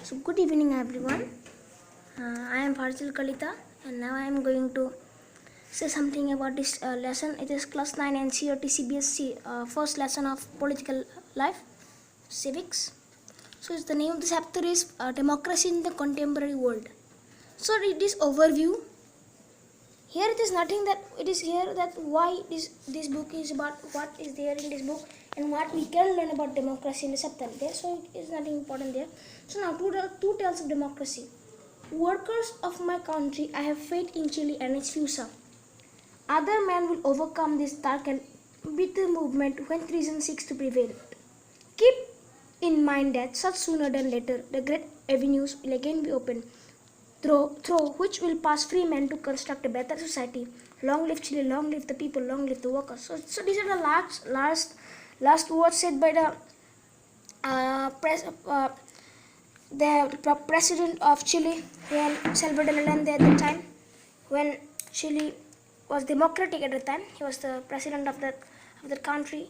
So good evening everyone. I am Bharti Kalita and now I am going to say something about this lesson. It is class 9 NCERT CBSE first lesson of political life, civics. So the name of the chapter is Democracy in the Contemporary World. So read this overview. Here it is nothing that it is here that why this book is about, what is there in this book and what we can learn about democracy in the chapter there. So it is nothing important there. So now two tales of democracy. Workers of my country, I have faith in Chile and its future. Other men will overcome this dark and bitter movement when treason seeks to prevail. Keep in mind that such sooner than later the great avenues will again be opened, through which will pass free men to construct a better society. Long live Chile, long live the people, long live the workers. So these are the last words said by the president of Chile, when Salvador Allende at the time, when Chile was democratic at the time, he was the president of the country.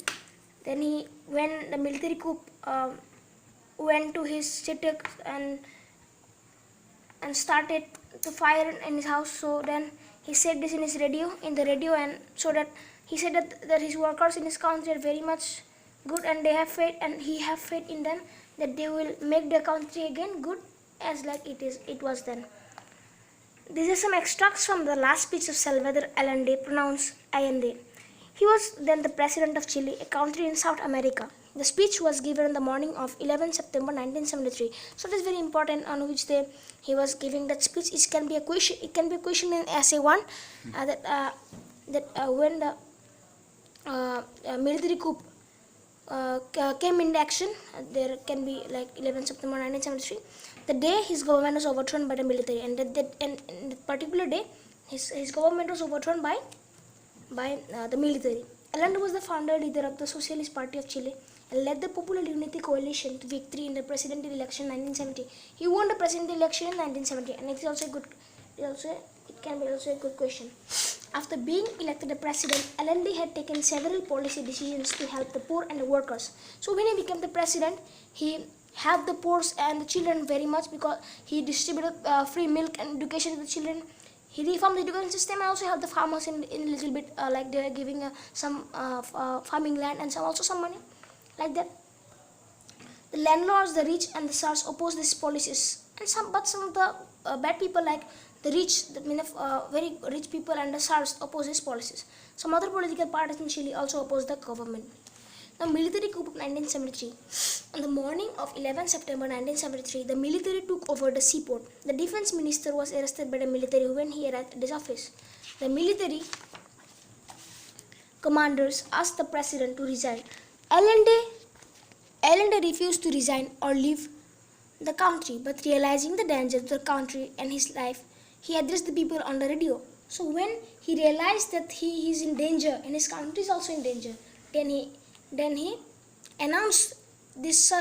Then when the military coup went to his city and started to fire in his house, so then he said this in the radio, and so that he said that his workers in his country are very much good and they have faith, and he have faith in them that they will make the country again good as like it was then. These are some extracts from the last speech of Salvador Allende, pronounced Allende. He was then the president of Chile, a country in South America. The speech was given on the morning of 11 September 1973. So it is very important on which day he was giving that speech. It can be a question. It can be a question in essay 1 when the military coup came into action. There can be like 11 September 1973. The day his government was overthrown by the military, and that particular day his government was overthrown by the military. Allende was the founder leader of the Socialist Party of Chile and led the Popular Unity Coalition to victory in the presidential election in 1970. He won the presidential election in 1970, and it is also a good. It can be also a good question. After being elected the president, Allende had taken several policy decisions to help the poor and the workers. So when he became the president, he helped the poor and the children very much, because he distributed free milk and education to the children. He reformed the education system and also helped the farmers in a little bit, like they are giving some farming land and some money, like that. The landlords, the rich, and the serfs opposed these policies, and some of the bad people, like the rich, very rich people and the serfs, opposed these policies. Some other political parties in Chile also opposed the government. The military coup of 1973. On the morning of 11 September 1973, the military took over the seaport. The defense minister was arrested by the military when he arrived at his office. The military commanders asked the president to resign. Allende refused to resign or leave the country, but realizing the danger to the country and his life, he addressed the people on the radio. So when he realized that he is in danger and his country is also in danger, then he announced these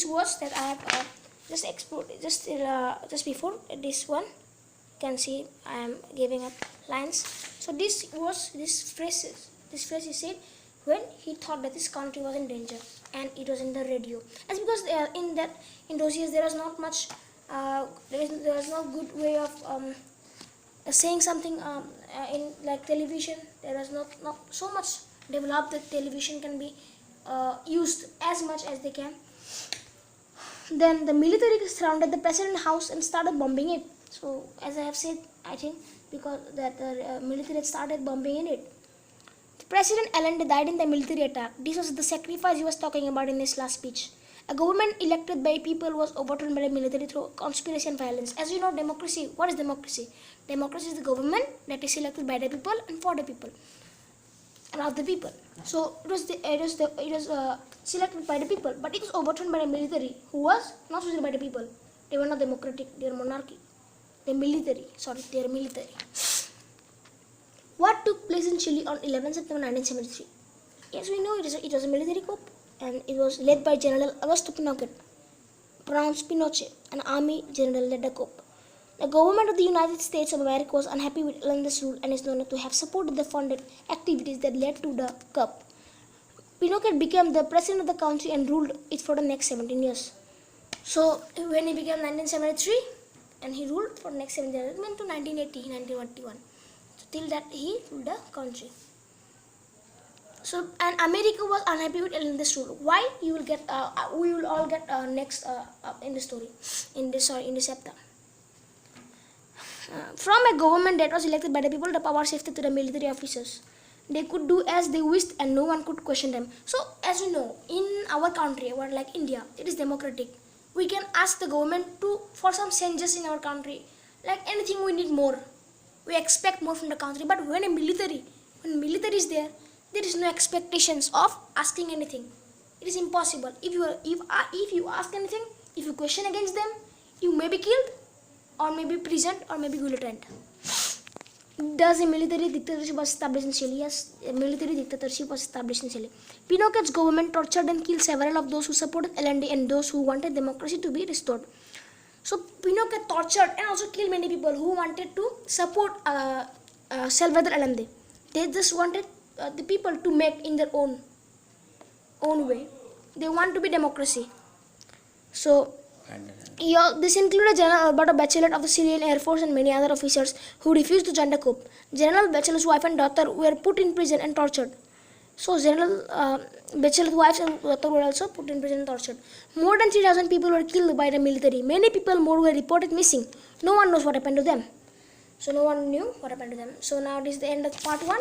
words that I have just exported just before this one. You can see I am giving up lines. So this phrase he said when he thought that his country was in danger, and it was in the radio. That's because in those years there was not much, there was no good way of saying something in like television. There was not so much developed that television can be used as much as they can. Then the military surrounded the president's house and started bombing it. So as I have said, I think because that the military had started bombing in it. President Allende died in the military attack. This was the sacrifice he was talking about in his last speech. A government elected by people was overthrown by the military through conspiracy and violence. As you know, democracy. What is democracy? Democracy is the government that is elected by the people and for the people and of the people. So it was selected by the people, but it was overthrown by the military, who was not chosen by the people. They were not democratic. They were monarchy. They are military. What took place in Chile on 11 September 1973? Yes, we know it was a military coup, and it was led by General Augusto Pinochet, pronounced Pinochet, an army general led the coup. The government of the United States of America was unhappy with Allende's rule and is known to have supported the funded activities that led to the coup. Pinochet became the president of the country and ruled it for the next 17 years. So when he became 1973, and he ruled for next 7 years, it meant to 1980, 1981. So till that he ruled the country. So, and America was unhappy with this rule. Why? You will get, we will all get next in the story, in this chapter. From a government that was elected by the people, the power shifted to the military officers. They could do as they wished, and no one could question them. So, as you know, in our country, or like India, it is democratic. We can ask the government for some changes in our country, like anything we need more. We expect more from the country. But when military is there is no expectations of asking anything. It is impossible. If you ask anything, if you question against them, you may be killed, or may be imprisoned, or may be guillotined. Thus, a military dictatorship was established in Chile. Yes, a military dictatorship was established in Chile. Pinochet's government tortured and killed several of those who supported Allende and those who wanted democracy to be restored. So Pinochet tortured and also killed many people who wanted to support Salvador Allende. They just wanted the people to make in their own way. They want to be democracy. So this included General Alberto Bachelet of the Chilean Air Force and many other officers who refused to join the coup. General Bachelet's wife and daughter were put in prison and tortured. So General Bachelet's wife and daughter were also put in prison and tortured. More than 3,000 people were killed by the military. Many people more were reported missing. No one knows what happened to them. So no one knew what happened to them. So now this is the end of part 1.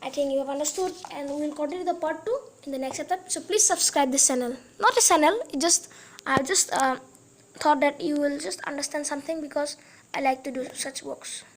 I think you have understood, and we will continue the part 2 in the next episode. So please subscribe this channel. Not a channel, I just thought that you will just understand something, because I like to do such works.